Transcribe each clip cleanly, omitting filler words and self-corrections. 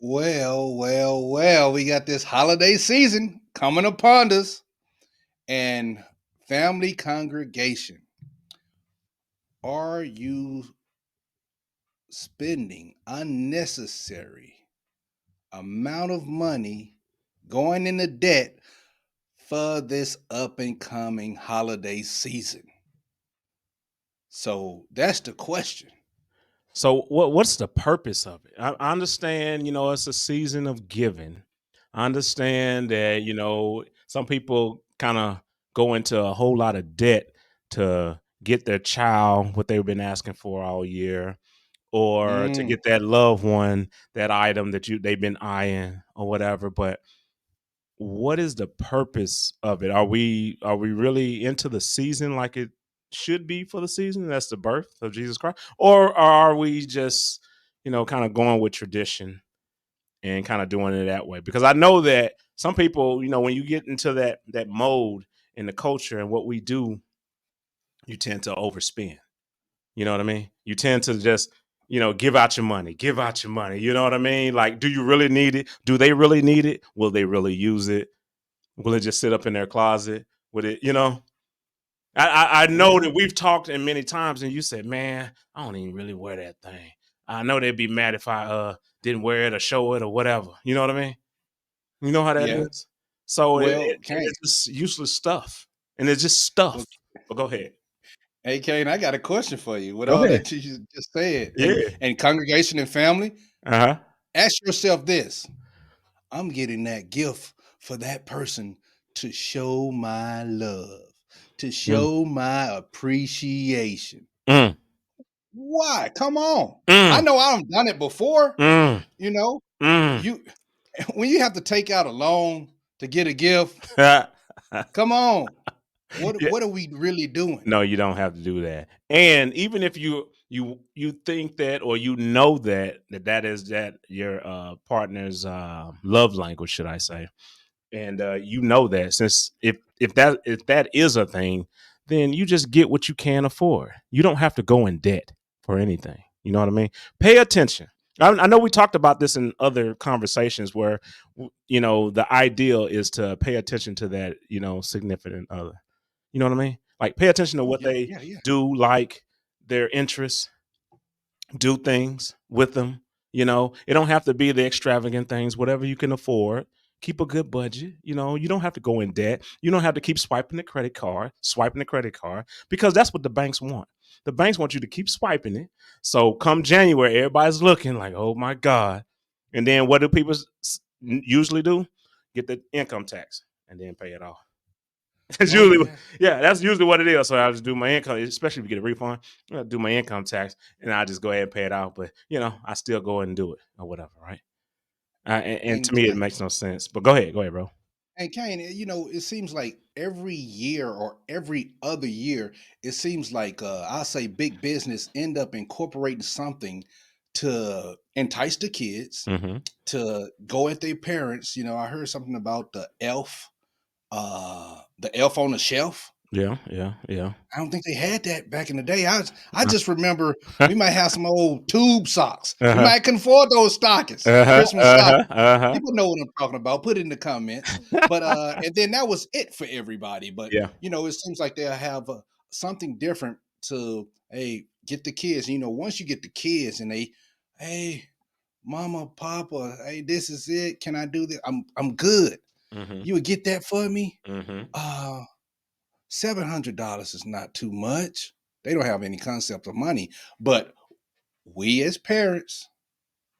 Well, we got this holiday season coming upon us and family congregation. Are you spending unnecessary amount of money going into debt for this up and coming holiday season? So that's the question. So what's the purpose of it? I understand, it's a season of giving. I understand that, some people kind of go into a whole lot of debt to get their child what they've been asking for all year, or to Mm, get that loved one that item that they've been eyeing or whatever. But what is the purpose of it? Are we really into the season like it should be for the season? That's the birth of Jesus Christ, or are we just kind of going with tradition and kind of doing it that way? Because I know that some people, when you get into that mode in the culture and what we do, you tend to overspend. You know what I mean? You tend to just, give out your money, give out your money. You know what I mean? Like, do you really need it? Do they really need it? Will they really use it? Will it just sit up in their closet? Would it, I know well, that we've talked in many times, and you said, "Man, I don't even really wear that thing." I know they'd be mad if I didn't wear it or show it or whatever. You know what I mean? You know how that yeah. is. So Well, Kane. it's just useless stuff, and it's just stuff. Well, But go ahead. hey, Kane, I got a question for you with Go all ahead. that you just said. Yeah. And congregation and family, Uh huh. ask yourself this. I'm getting that gift for that person to show my love, to Mm, show my appreciation. mm, Why? Come on. I mm, know I've done it before. mm, You know, mm. you when you have to take out a loan to get a gift, come on. Yeah. What are we really doing? No, you don't have to do that. And even if you think that, or that is that your partner's love language, should I say? And that, since if that is a thing, then you just get what you can afford. You don't have to go in debt for anything. You know what I mean? Pay attention. I know we talked about this in other conversations where the ideal is to pay attention to that significant other. You know what I mean? Like, pay attention to Oh what yeah, they yeah, yeah. do, like their interests, do things with them. It don't have to be the extravagant things, whatever you can afford. Keep a good budget. You don't have to go in debt. You don't have to keep swiping the credit card, because that's what the banks want. The banks want you to keep swiping it. So come January, everybody's looking like, oh my God. And then what do people usually do? Get the income tax and then pay it off. That's Oh usually, yeah. yeah, that's usually what it is. So I just do my income, especially if you get a refund. I do my income tax, and I just go ahead and pay it out. But I still go ahead and do it or whatever, right? And to And me, it makes no sense. But go ahead, bro. And Kane, it seems like every year or every other year, it seems like I'll say big business end up incorporating something to entice the kids Mm-hmm. to go at their parents. I heard something about the elf on the shelf. Yeah, yeah, yeah. I don't think they had that back in the day. I just remember we might have some old tube socks. We Uh-huh. might can afford those stockings, Uh-huh. Christmas Uh-huh. stockings. Uh-huh. People know what I'm talking about. Put it in the comments. But and then that was it for everybody. But Yeah. it seems like they'll have something different to get the kids. Once you get the kids and hey, mama, papa, hey, this is it. Can I do this? I'm good. Mm-hmm. You would get that for me. Mm-hmm. Uh $700 is not too much. They don't have any concept of money, but we as parents,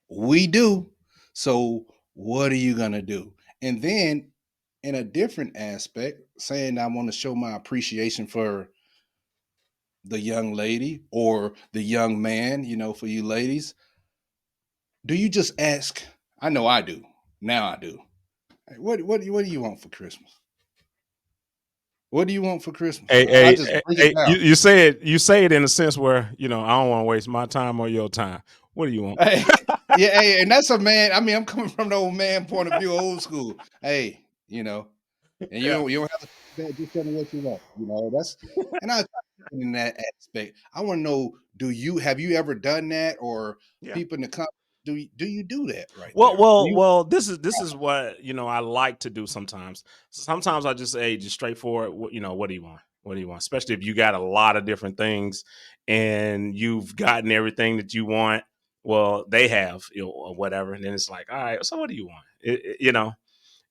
we do. So what are you gonna do? And then in a different aspect, saying I want to show my appreciation for the young lady or the young man, for you ladies, do you just ask? I know I do. Now I do. Hey, what do you want for Christmas? What do you want for Christmas? Hey, I hey, just hey, break it hey, down. you say it in a sense where I don't want to waste my time or your time. What do you want? Hey, yeah, hey, and that's a man. I mean, I'm coming from the old man point of view, old school. Hey, and Yeah, you don't have to say that. Just tell me what you want. That's and I in that aspect. I want to know: have you ever done that, or yeah. people in the company? do you do that right Well, there? Do well, you? well. This is what I like to do sometimes. Sometimes I just say just straightforward. What do you want? What do you want? Especially if you got a lot of different things and you've gotten everything that you want. Well, they have, or whatever, and then it's like, all right. So what do you want?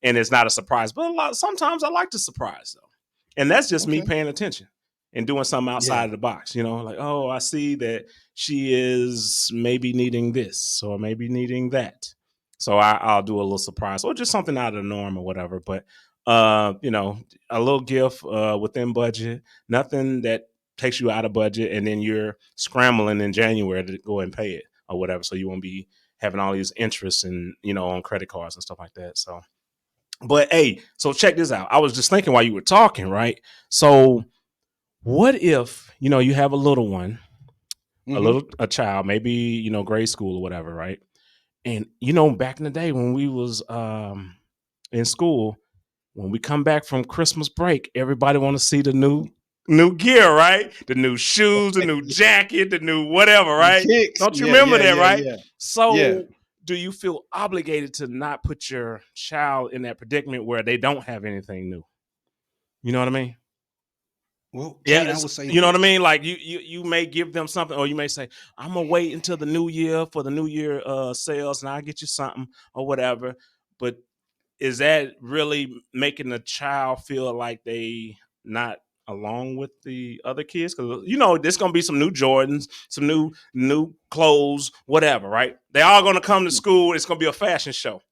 And it's not a surprise. But sometimes I like to surprise though, and that's just me Okay. paying attention and doing something outside Yeah. of the box. Like, oh, I see that she is maybe needing this or maybe needing that, so I'll do a little surprise or just something out of the norm or whatever. But a little gift within budget, nothing that takes you out of budget, and then you're scrambling in January to go and pay it or whatever, so you won't be having all these interests and on credit cards and stuff like that. So but hey, so check this out. I was just thinking while you were talking, right? So what if, you have a little one, Mm-hmm. a child, maybe, grade school or whatever, right? And back in the day when we was in school, when we come back from Christmas break, everybody want to see the new gear, right? The new shoes, the new jacket, the new whatever, The right? kicks. Don't you Yeah. remember Yeah. that, Yeah. right? Yeah. Yeah. So do you feel obligated to not put your child in that predicament where they don't have anything new? You know what I mean? Well, Yeah, Kane, I would say you know what I this. mean. Like you may give them something, or you may say, "I'm gonna wait until the new year for the new year sales, and I'll get you something or whatever." But is that really making the child feel like they not along with the other kids? Because there's gonna be some new Jordans, some new clothes, whatever. Right? They all gonna come to school. It's gonna be a fashion show,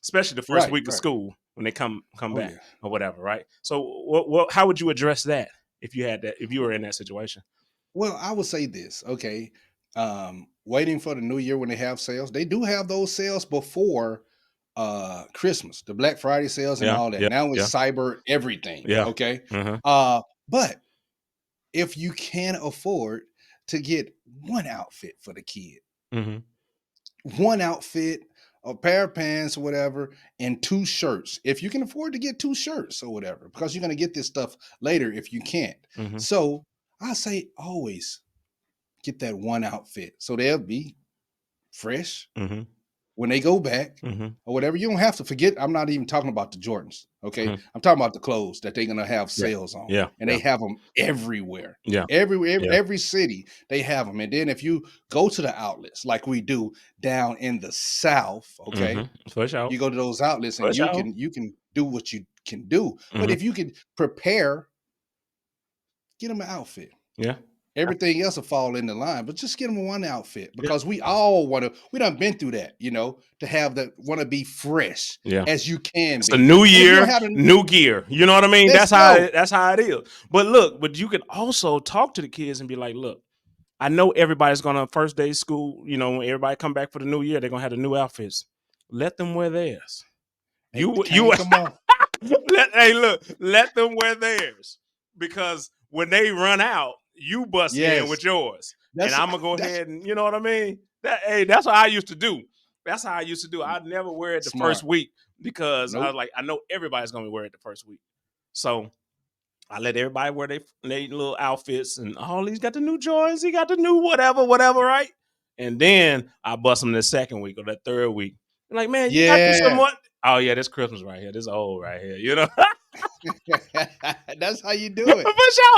especially the first Right. week of Right. school when they come Oh back yeah. or whatever, right? So, what how would you address that if you had that if you were in that situation? Well, I would say this. Okay. Waiting for the new year when they have sales. They do have those sales before Christmas, the Black Friday sales and Yeah, all that. yeah, Now it's yeah, cyber everything. yeah. Okay. Uh-huh. But if you can afford to get one outfit for the kid, Hmm. one outfit, a pair of pants or whatever, and two shirts. If you can afford to get two shirts or whatever, because you're going to get this stuff later if you can't. Hmm. So I say always get that one outfit so they'll be fresh Hmm. when they go back Hmm. or whatever. You don't have to forget. I'm not even talking about the Jordans. Okay. Hmm. I'm talking about the clothes that they're going to have Yeah, sales on, yeah, and they yeah, have them everywhere. yeah, Every yeah. every city they have them. And then if you go to the outlets like we do down in the South, Hmm. okay, For sure, you go to those outlets for and you sure. can you can do what you can do. But Hmm. if you can prepare, get them an outfit. Yeah, Everything else will fall into line, but just get them one outfit yeah, because we all want to. We done been through that, to have that want to be fresh yeah. as you can It's a be. new And if you don't year, have it, new gear. You know what I mean? let's That's how go. it is. But look, but you can also talk to the kids and be like, look, I know everybody's gonna first day of school. When everybody come back for the new year, they're gonna have the new outfits. Let them wear theirs. Hey, You Kane, come on. hey, look, let them wear theirs because when they run out, you bust in Yes, with yours, and that's I'm gonna go that's ahead and you know what I mean. That's what I used to do. That's how I used to do. I'd never wear it the first smart. week because I was Nope. like, I know everybody's gonna wear it the first week, so I let everybody wear their little outfits, and oh, he's got the new joints, he got the new whatever, whatever, right? And then I bust them the second week or that third week. I'm like, man, you got you some Yeah, what? Oh yeah, this Christmas right here, this old right here, that's how you do it. for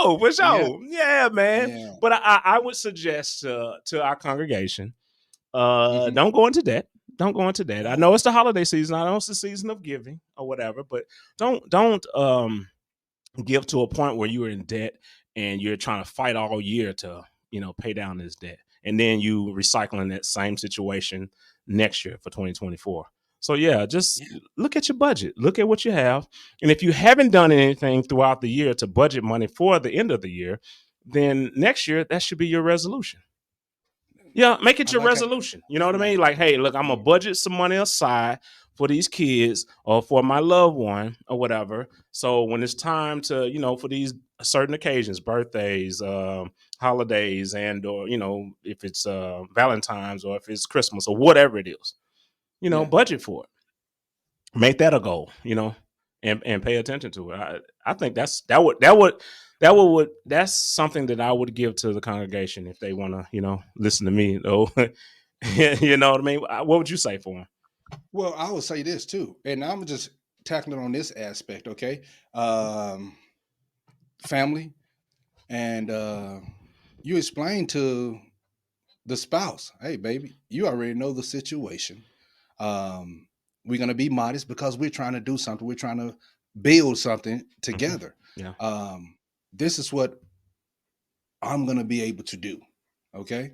sure, for Yeah, sure, yeah, man. yeah. But I would suggest to our congregation, Hmm. don't go into debt. Don't go into debt. I Oh, know it's the holiday season. I know it's the season of giving or whatever, but don't give to a point where you're in debt and you're trying to fight all year to pay down this debt, and then you recycling that same situation next year for 2024. So yeah, just yeah. look at your budget, look at what you have, and if you haven't done anything throughout the year to budget money for the end of the year, then next year that should be your resolution. Yeah, make it I your like it. resolution. You know I what I like mean? it. Like, hey, look, I'm gonna Yeah. budget some money aside for these kids or for my loved one or whatever. So when it's time to, for these certain occasions, birthdays, holidays, and or if it's Valentine's or if it's Christmas or whatever it is, Yeah. budget for it. Make that a goal. And pay attention to it. I think that's something that I would give to the congregation if they want to listen to me though You know what I mean? What would you say for him? Well, I would say this too, and I'm just tackling on this aspect. Okay, um, family, and you explain to the spouse, hey, baby, you already know the situation. Um, we're gonna be modest because we're trying to do something. We're trying to build something Mhm. together. Yeah. This is what I'm gonna be able to do. Okay,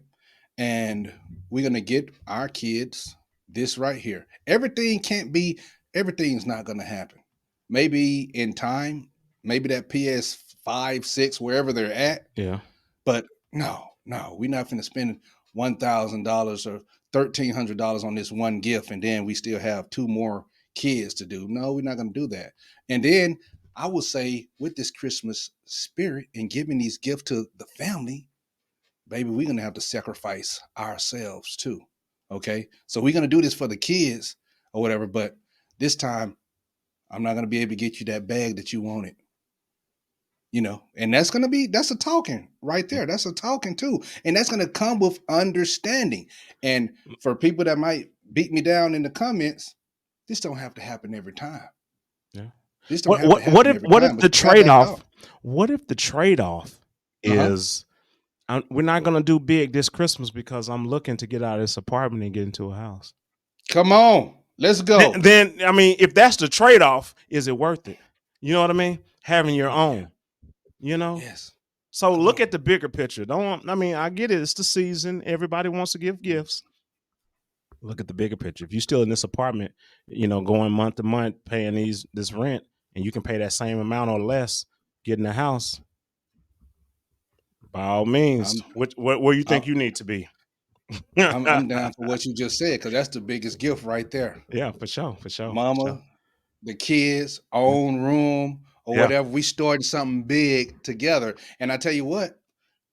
and we're gonna get our kids this right here. Everything can't be. Everything's not gonna happen. Maybe in time, maybe that PS5, six, wherever they're at. Yeah. But no, no, we're not going to spend $1,000 or $1,300 on this one gift, and then we still have two more kids to do. No, we're not going to do that. And then I would say, with this Christmas spirit and giving these gifts to the family, baby, we're going to have to sacrifice ourselves too. Okay, so we're going to do this for the kids or whatever, but this time I'm not going to be able to get you that bag that you wanted. And that's a talking right there. That's a talking too, and that's going to come with understanding. And for people that might beat me down in the comments, this don't have to happen every time. Yeah. This don't What have to what what happen if every what if time, but the you have trade that off? thought. What if the trade off Uh-huh. is we're not gonna do big this Christmas because I'm looking to get out of this apartment and get into a house. Come on, let's Then, go. then I mean, if that's the trade off, is it worth it? You know what I mean? Having your Oh yeah. own, you know. Yes. So Come look on. at the bigger picture. Don't I mean I get it. It's the season. Everybody wants to give gifts. Look at the bigger picture. If you're still in this apartment, going month to month, paying this rent, and you can pay that same amount or less, getting a house, by all means, I'm where you I'm think you need to be. I'm down for what you just said because that's the biggest gift right there. Yeah, for sure, for sure, for sure. Mama, the kids, own room or Yeah, whatever. We starting something big together. And I tell you what,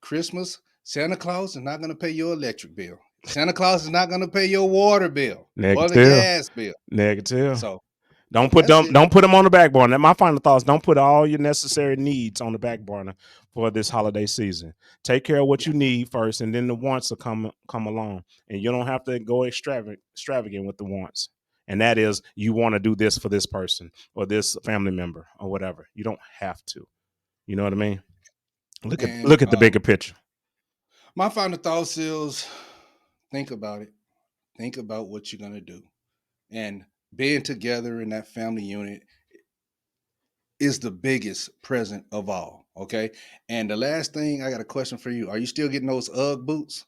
Christmas, Santa Claus is not going to pay your electric bill. Santa Claus is not going to pay your water bill or the negative, gas bill. negative. So Don't put that's them. it. Don't put them on the back burner. My final thoughts: don't put all your necessary needs on the back burner for this holiday season. Take care of what Yeah. you need first, and then the wants will come along. And you don't have to go extravagant with the wants. And that is, you want to do this for this person or this family member or whatever. You don't have to. You know what I mean? Look at And look at the bigger picture. my final thoughts is think about it. Think about what you're going to do. And being together in that family unit is the biggest present of all. Okay. And the last thing, I got a question for you. Are you still getting those Ugg boots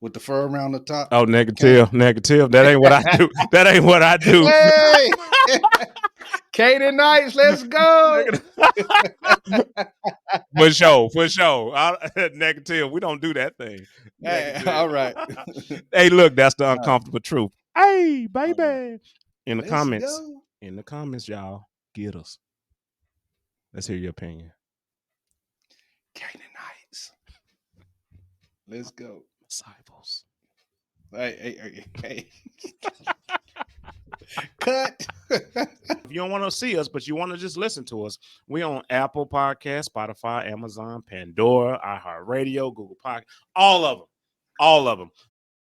with the fur around the top? Oh, Can negative, negative. That ain't what I do. That ain't what I do. hey, Katie Knights, let's go. Negative. For sure, for sure. Negative. We don't do that thing. Hey, Negative. all right. Hey, look, that's the All right. uncomfortable truth. Hey, All right. baby. In the Let's comments, go. y'all, get us. Let's hear your opinion. Katie Knights. Let's go. Disciples. Hey. Cut. If you don't want to see us, but you want to just listen to us, we on Apple Podcast, Spotify, Amazon, Pandora, iHeartRadio, Google Podcast, all of them. All of them.